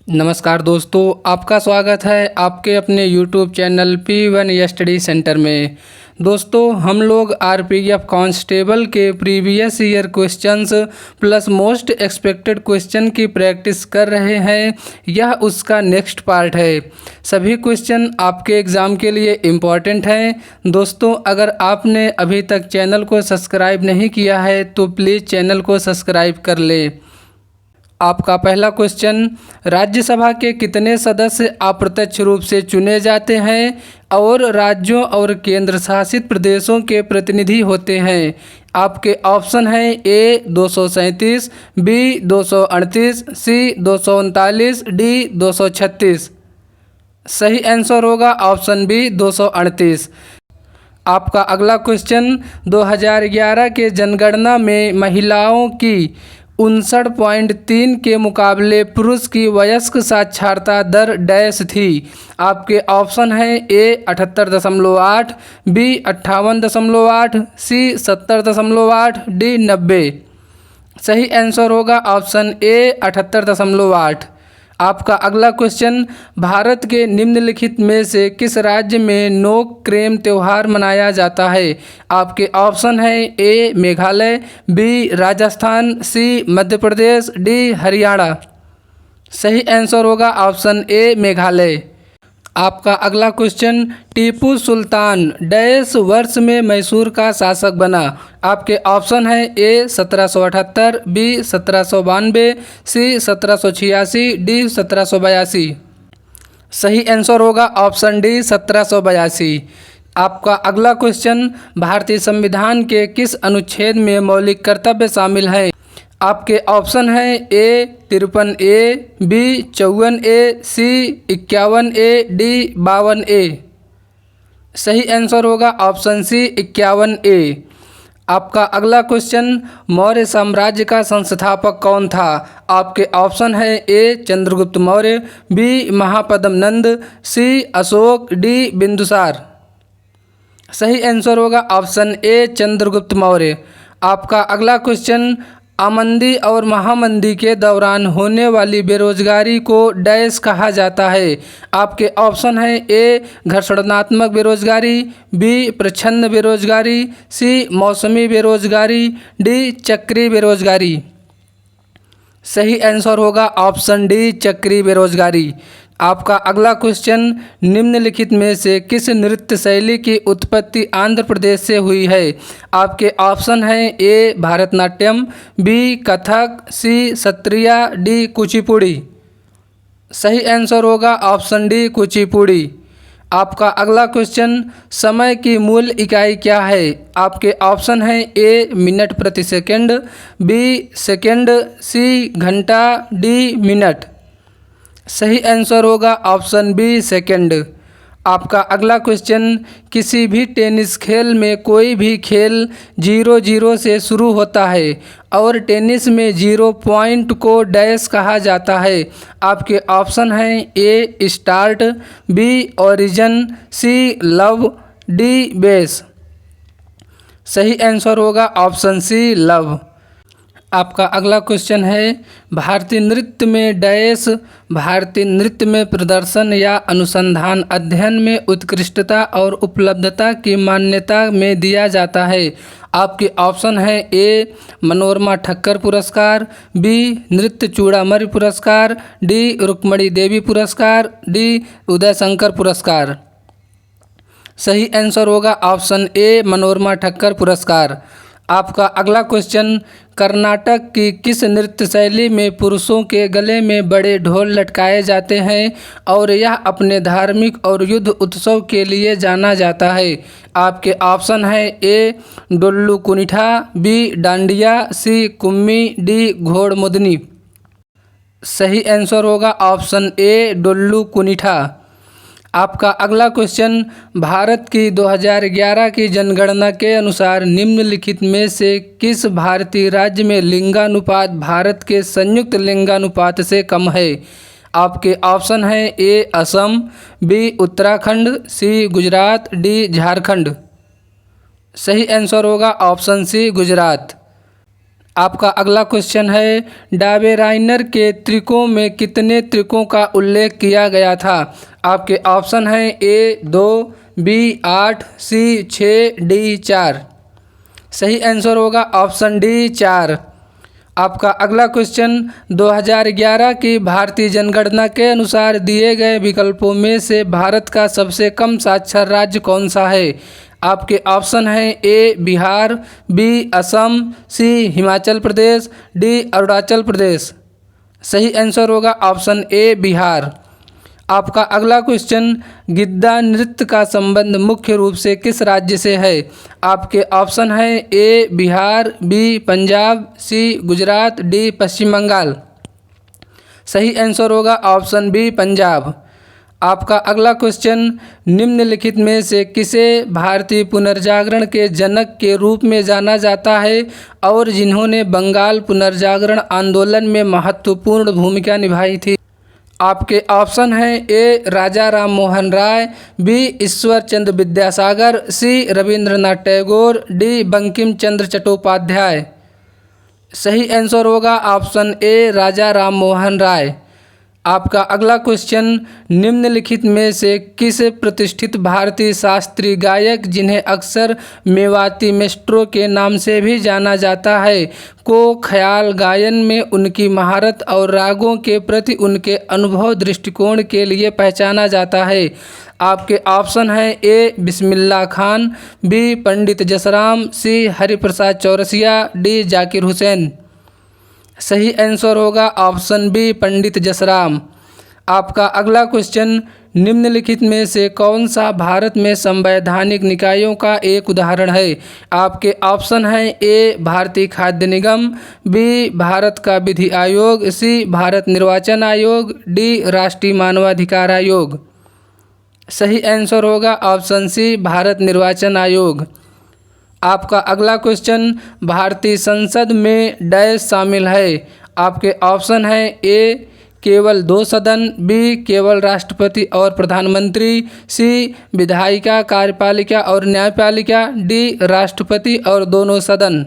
नमस्कार दोस्तों, आपका स्वागत है आपके अपने YouTube channel P1 study centre में। दोस्तों, हम लोग RPF कांस्टेबल के previous year questions plus most expected question की प्रैक्टिस कर रहे हैं। यह उसका नेक्स्ट पार्ट है। सभी क्वेश्चन आपके एग्ज़ाम के लिए इम्पॉर्टेंट हैं। दोस्तों, अगर आपने अभी तक चैनल को सब्सक्राइब नहीं किया है तो प्लीज़ चैनल को सब्सक्राइब कर लें। आपका पहला क्वेश्चन, राज्यसभा के कितने सदस्य अप्रत्यक्ष रूप से चुने जाते हैं और राज्यों और केंद्र शासित प्रदेशों के प्रतिनिधि होते हैं? आपके ऑप्शन हैं ए 237, बी 238, सी 239, डी 236। सही आंसर होगा ऑप्शन बी 238। आपका अगला क्वेश्चन, 2011 के जनगणना में महिलाओं की 59.3 के मुकाबले पुरुष की वयस्क साक्षरता दर डैश थी? आपके ऑप्शन हैं ए 78.8, बी 58.8, सी 70.8, डी 90। सही आंसर होगा ऑप्शन ए 78.8। आपका अगला क्वेश्चन, भारत के निम्नलिखित में से किस राज्य में नोक्रेम त्यौहार मनाया जाता है? आपके ऑप्शन हैं ए मेघालय, बी राजस्थान, सी मध्य प्रदेश, डी हरियाणा। सही आंसर होगा ऑप्शन ए मेघालय। आपका अगला क्वेश्चन, टीपू सुल्तान डैश वर्ष में मैसूर का शासक बना? आपके ऑप्शन हैं ए 1778, बी 1792, सी 1786, डी 1782। सही आंसर होगा ऑप्शन डी 1782। आपका अगला क्वेश्चन, भारतीय संविधान के किस अनुच्छेद में मौलिक कर्तव्य शामिल हैं? आपके ऑप्शन हैं ए 53 ए, बी 54 ए, सी 51 ए, डी 52 ए। सही आंसर होगा ऑप्शन सी 51 ए। आपका अगला क्वेश्चन, मौर्य साम्राज्य का संस्थापक कौन था? आपके ऑप्शन हैं ए चंद्रगुप्त मौर्य, बी महापद्म नंद, सी अशोक, डी बिंदुसार। सही आंसर होगा ऑप्शन ए चंद्रगुप्त मौर्य। आपका अगला क्वेश्चन, आमंदी और महामंदी के दौरान होने वाली बेरोजगारी को डैश कहा जाता है? आपके ऑप्शन हैं ए घर्षणात्मक बेरोजगारी, बी प्रच्छन्न बेरोजगारी, सी मौसमी बेरोजगारी, डी चक्री बेरोजगारी। सही आंसर होगा ऑप्शन डी चक्री बेरोजगारी। आपका अगला क्वेश्चन, निम्नलिखित में से किस नृत्य शैली की उत्पत्ति आंध्र प्रदेश से हुई है? आपके ऑप्शन हैं ए भारतनाट्यम, बी कथक, सी सत्रिया, डी कुचिपुड़ी। सही आंसर होगा ऑप्शन डी कुचिपुड़ी। आपका अगला क्वेश्चन, समय की मूल इकाई क्या है? आपके ऑप्शन हैं ए मिनट प्रति सेकंड, बी सेकंड, सी घंटा, डी मिनट। सही आंसर होगा ऑप्शन बी सेकंड। आपका अगला क्वेश्चन, किसी भी टेनिस खेल में कोई भी खेल 0-0 से शुरू होता है और टेनिस में 0 पॉइंट को डैश कहा जाता है? आपके ऑप्शन हैं ए स्टार्ट, बी ओरिजिन, सी लव, डी बेस। सही आंसर होगा ऑप्शन सी लव। आपका अगला क्वेश्चन है, भारतीय नृत्य में डैश भारतीय नृत्य में प्रदर्शन या अनुसंधान अध्ययन में उत्कृष्टता और उपलब्धता की मान्यता में दिया जाता है? आपके ऑप्शन हैं ए मनोरमा ठक्कर पुरस्कार, बी नृत्य चूड़ामणि पुरस्कार, डी रुक्मणी देवी पुरस्कार, डी उदय शंकर पुरस्कार। सही आंसर होगा ऑप्शन ए मनोरमा ठक्कर पुरस्कार। आपका अगला क्वेश्चन, कर्नाटक की किस नृत्य शैली में पुरुषों के गले में बड़े ढोल लटकाए जाते हैं और यह अपने धार्मिक और युद्ध उत्सव के लिए जाना जाता है? आपके ऑप्शन हैं ए डोल्लू कुनिठा, बी डांडिया, सी कुम्मी, डी घोड़ मुदनी। सही आंसर होगा ऑप्शन ए डोल्लू कुनिठा। आपका अगला क्वेश्चन, भारत की 2011 की जनगणना के अनुसार निम्नलिखित में से किस भारतीय राज्य में लिंगानुपात भारत के संयुक्त लिंगानुपात से कम है? आपके ऑप्शन हैं ए असम, बी उत्तराखंड, सी गुजरात, डी झारखंड। सही आंसर होगा ऑप्शन सी गुजरात। आपका अगला क्वेश्चन है, डाबेराइनर के त्रिकों में कितने त्रिकों का उल्लेख किया गया था? आपके ऑप्शन हैं ए 2, बी 8, सी 6, डी 4। सही आंसर होगा ऑप्शन डी 4। आपका अगला क्वेश्चन, 2011 की भारतीय जनगणना के अनुसार दिए गए विकल्पों में से भारत का सबसे कम साक्षर राज्य कौन सा है? आपके ऑप्शन हैं ए बिहार, बी असम, सी हिमाचल प्रदेश, डी अरुणाचल प्रदेश। सही आंसर होगा ऑप्शन ए बिहार। आपका अगला क्वेश्चन, गिद्दा नृत्य का संबंध मुख्य रूप से किस राज्य से है? आपके ऑप्शन हैं ए बिहार, बी पंजाब, सी गुजरात, डी पश्चिम बंगाल। सही आंसर होगा ऑप्शन बी पंजाब। आपका अगला क्वेश्चन, निम्नलिखित में से किसे भारतीय पुनर्जागरण के जनक के रूप में जाना जाता है और जिन्होंने बंगाल पुनर्जागरण आंदोलन में महत्वपूर्ण भूमिका निभाई थी? आपके ऑप्शन हैं ए राजा राम मोहन राय, बी ईश्वर चंद्र विद्यासागर, सी रविंद्रनाथ टैगोर, डी बंकिम चंद्र चट्टोपाध्याय। सही आंसर होगा ऑप्शन ए राजा राम मोहन राय। आपका अगला क्वेश्चन, निम्नलिखित में से किस प्रतिष्ठित भारतीय शास्त्रीय गायक, जिन्हें अक्सर मेवाती मेस्ट्रो के नाम से भी जाना जाता है, को ख्याल गायन में उनकी महारत और रागों के प्रति उनके अनुभव दृष्टिकोण के लिए पहचाना जाता है? आपके ऑप्शन हैं ए बिस्मिल्लाह खान, बी पंडित जसराम, सी हरिप्रसाद चौरसिया, डी जाकिर हुसैन। सही आंसर होगा ऑप्शन बी पंडित जसराम। आपका अगला क्वेश्चन, निम्नलिखित में से कौन सा भारत में संवैधानिक निकायों का एक उदाहरण है? आपके ऑप्शन हैं ए भारतीय खाद्य निगम, बी भारत का विधि आयोग, सी भारत निर्वाचन आयोग, डी राष्ट्रीय मानवाधिकार आयोग। सही आंसर होगा ऑप्शन सी भारत निर्वाचन आयोग। आपका अगला क्वेश्चन, भारतीय संसद में डैश शामिल है? आपके ऑप्शन हैं ए केवल 2 सदन, बी केवल राष्ट्रपति और प्रधानमंत्री, सी विधायिका कार्यपालिका और न्यायपालिका, डी राष्ट्रपति और दोनों सदन।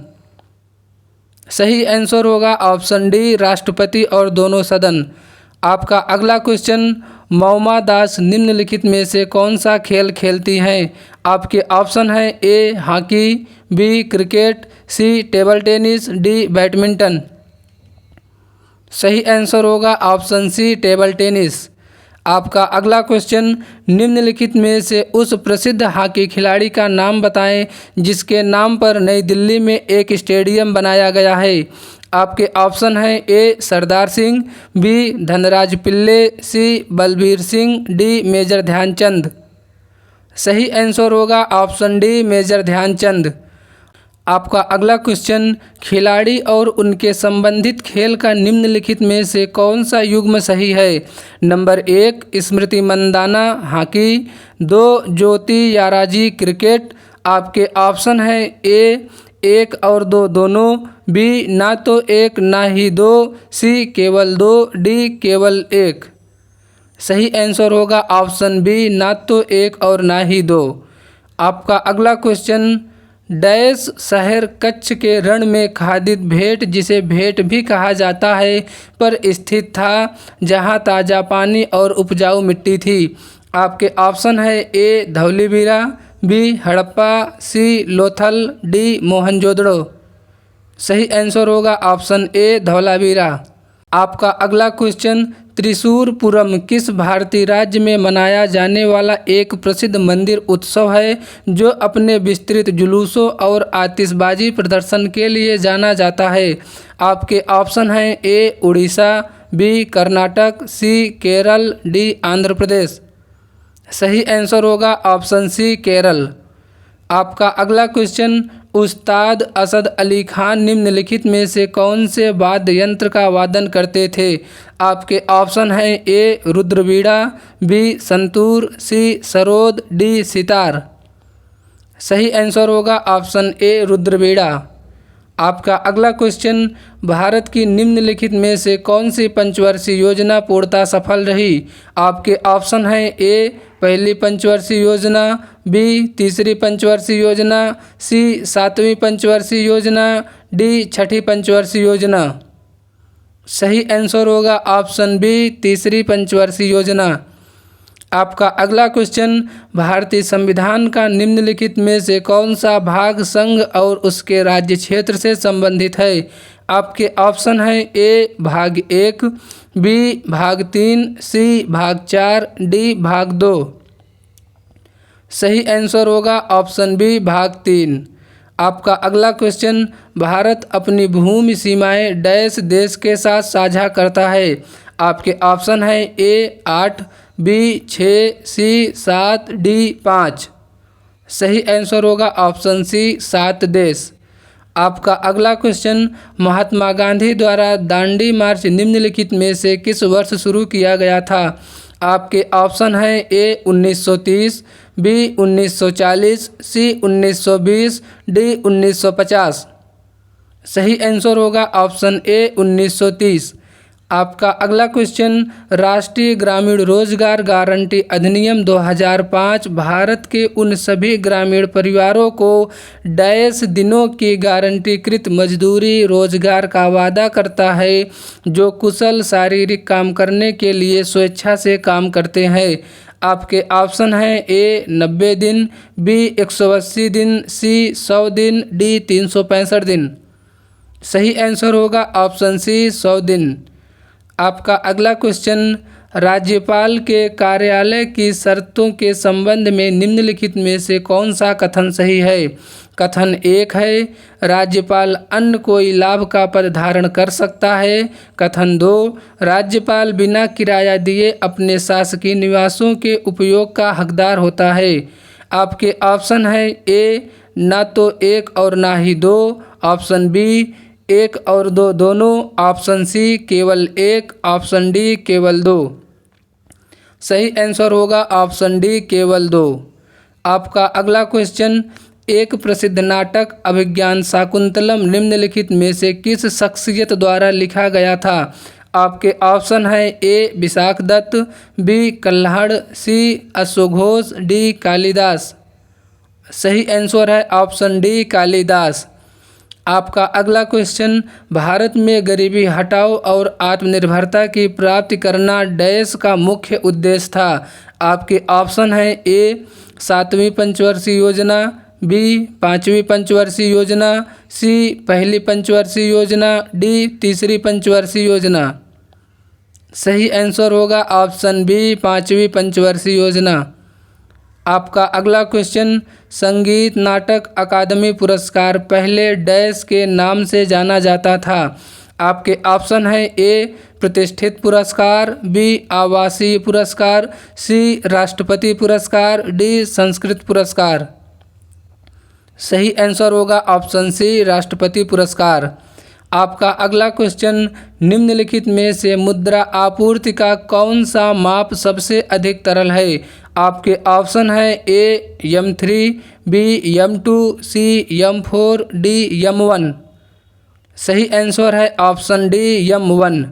सही आंसर होगा ऑप्शन डी राष्ट्रपति और दोनों सदन। आपका अगला क्वेश्चन, मौमा दास निम्नलिखित में से कौन सा खेल खेलती हैं? आपके ऑप्शन हैं A hockey, B cricket, C table tennis, D badminton. सही आंसर होगा ऑप्शन सी टेबल टेनिस। आपका अगला क्वेश्चन, निम्नलिखित में से उस प्रसिद्ध हॉकी खिलाड़ी का नाम बताएं जिसके नाम पर नई दिल्ली में एक स्टेडियम बनाया गया है? आपके ऑप्शन हैं ए सरदार सिंह, बी धनराज पिल्ले, सी बलबीर सिंह, डी मेजर ध्यानचंद। सही आंसर होगा ऑप्शन डी मेजर ध्यानचंद। आपका अगला क्वेश्चन, खिलाड़ी और उनके संबंधित खेल का निम्नलिखित में से कौन सा युग्म सही है? नंबर 1 स्मृति मंदाना हॉकी, 2 ज्योति याराजी क्रिकेट। आपके ऑप्शन हैं ए 1 और 2 दोनों, बी ना तो 1 ना ही 2, सी केवल 2, डी केवल 1। सही आंसर होगा ऑप्शन बी ना तो 1 और ना ही 2। आपका अगला क्वेश्चन, डैश शहर कच्छ के रण में खादित भेंट, जिसे भेंट भी कहा जाता है, पर स्थित था, जहां ताज़ा पानी और उपजाऊ मिट्टी थी? आपके ऑप्शन है ए धौलीवीरा, बी हड़प्पा, सी लोथल, डी मोहनजोदड़ो। सही आंसर होगा ऑप्शन ए धौलावीरा। आपका अगला क्वेश्चन, त्रिशूरपुरम किस भारतीय राज्य में मनाया जाने वाला एक प्रसिद्ध मंदिर उत्सव है जो अपने विस्तृत जुलूसों और आतिशबाजी प्रदर्शन के लिए जाना जाता है? आपके ऑप्शन हैं ए उड़ीसा, बी कर्नाटक, सी केरल, डी आंध्र प्रदेश। सही आंसर होगा ऑप्शन सी केरल। आपका अगला क्वेश्चन, उस्ताद असद अली खान निम्नलिखित में से कौन से वाद्य यंत्र का वादन करते थे? आपके ऑप्शन हैं ए रुद्रवीणा, बी संतूर, सी सरोद, डी सितार। सही आंसर होगा ऑप्शन ए रुद्रवीणा। आपका अगला क्वेश्चन, भारत की निम्नलिखित में से कौन सी पंचवर्षीय योजना पूर्णतः सफल रही? आपके ऑप्शन हैं ए पहली पंचवर्षीय योजना, बी तीसरी पंचवर्षीय योजना, सी सातवीं पंचवर्षीय योजना, डी छठी पंचवर्षीय योजना। सही आंसर होगा ऑप्शन बी तीसरी पंचवर्षीय योजना। आपका अगला क्वेश्चन, भारतीय संविधान का निम्नलिखित में से कौन सा भाग संघ और उसके राज्य क्षेत्र से संबंधित है? आपके ऑप्शन हैं ए भाग 1, बी भाग 3, सी भाग 4, डी भाग 2। सही आंसर होगा ऑप्शन बी भाग 3। आपका अगला क्वेश्चन, भारत अपनी भूमि सीमाएं डैश देश के साथ साझा करता है? आपके ऑप्शन हैं ए 8, बी 6, सी 7, डी 5। सही आंसर होगा ऑप्शन सी 7 देश। आपका अगला क्वेश्चन, महात्मा गांधी द्वारा दांडी मार्च निम्नलिखित में से किस वर्ष शुरू किया गया था? आपके ऑप्शन हैं ए 1930, बी 1940, सी 1920, डी 1950। सही आंसर होगा ऑप्शन ए 1930। आपका अगला क्वेश्चन, राष्ट्रीय ग्रामीण रोजगार गारंटी अधिनियम 2005 भारत के उन सभी ग्रामीण परिवारों को डैश दिनों की गारंटीकृत मजदूरी रोजगार का वादा करता है जो कुशल शारीरिक काम करने के लिए स्वेच्छा से काम करते हैं। आपके ऑप्शन हैं ए 90 दिन, बी 180 दिन, सी 100 दिन, डी 365 दिन। सही आंसर होगा ऑप्शन सी 100 दिन। आपका अगला क्वेश्चन, राज्यपाल के कार्यालय की शर्तों के संबंध में निम्नलिखित में से कौन सा कथन सही है? कथन 1 है, राज्यपाल अन्य कोई लाभ का पद धारण कर सकता है। कथन 2, राज्यपाल बिना किराया दिए अपने शासकीय निवासों के उपयोग का हकदार होता है। आपके ऑप्शन है ए ना तो 1 और ना ही 2, ऑप्शन बी 1 और 2 दोनों, ऑप्शन सी केवल 1, ऑप्शन डी केवल 2। सही आंसर होगा ऑप्शन डी केवल 2। आपका अगला क्वेश्चन, एक प्रसिद्ध नाटक अभिज्ञान शाकुंतलम निम्नलिखित में से किस शख्सियत द्वारा लिखा गया था? आपके ऑप्शन है ए विशाख दत्त, बी कल्हड़, सी अश्वघोष, डी कालिदास। सही आंसर है ऑप्शन डी कालिदास। आपका अगला क्वेश्चन, भारत में गरीबी हटाओ और आत्मनिर्भरता की प्राप्ति करना डैश का मुख्य उद्देश्य था। आपके ऑप्शन हैं ए 7वीं पंचवर्षीय योजना, बी 5वीं पंचवर्षीय योजना, सी पहली पंचवर्षीय योजना, डी तीसरी पंचवर्षीय योजना। सही आंसर होगा ऑप्शन बी 5वीं पंचवर्षीय योजना। आपका अगला क्वेश्चन, संगीत नाटक अकादमी पुरस्कार पहले डैश के नाम से जाना जाता था। आपके ऑप्शन है ए प्रतिष्ठित पुरस्कार, बी आवासीय पुरस्कार, सी राष्ट्रपति पुरस्कार, डी संस्कृत पुरस्कार। सही आंसर होगा ऑप्शन सी राष्ट्रपति पुरस्कार। आपका अगला क्वेश्चन, निम्नलिखित में से मुद्रा आपूर्ति का कौन सा माप सबसे अधिक तरल है? आपके ऑप्शन है ए M3, बी M2, सी M4, डी M1। सही आंसर है ऑप्शन डी M1।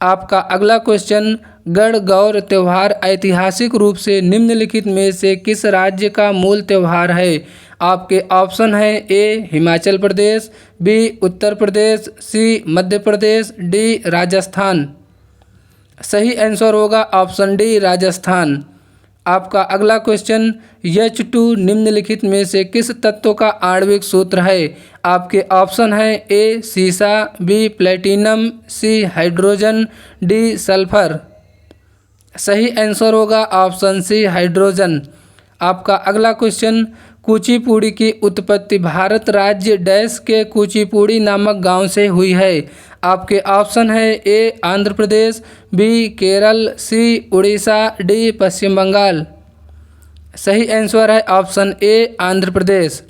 आपका अगला क्वेश्चन, गणगौर त्यौहार ऐतिहासिक रूप से निम्नलिखित में से किस राज्य का मूल त्यौहार है? आपके ऑप्शन हैं ए हिमाचल प्रदेश, बी उत्तर प्रदेश, सी मध्य प्रदेश, डी राजस्थान। सही आंसर होगा ऑप्शन डी राजस्थान। आपका अगला क्वेश्चन, H2 निम्नलिखित में से किस तत्व का आणविक सूत्र है? आपके ऑप्शन हैं ए सीसा, B platinum, C hydrogen, D sulphur. सही आंसर होगा ऑप्शन सी हाइड्रोजन। आपका अगला क्वेश्चन, कुचिपुड़ी की उत्पत्ति भारत राज्य डैश के कुचिपुड़ी नामक गांव से हुई है। आपके ऑप्शन है ए आंध्र प्रदेश, बी केरल, सी उड़ीसा, डी पश्चिम बंगाल। सही आंसर है ऑप्शन ए आंध्र प्रदेश।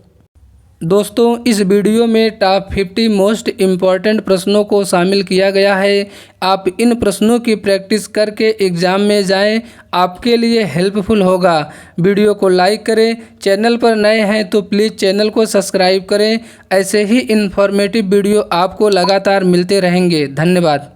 दोस्तों इस वीडियो में टॉप 50 मोस्ट इम्पॉर्टेंट प्रश्नों को शामिल किया गया है। आप इन प्रश्नों की प्रैक्टिस करके एग्ज़ाम में जाएं, आपके लिए हेल्पफुल होगा। वीडियो को लाइक करें, चैनल पर नए हैं तो प्लीज़ चैनल को सब्सक्राइब करें। ऐसे ही इन्फॉर्मेटिव वीडियो आपको लगातार मिलते रहेंगे। धन्यवाद।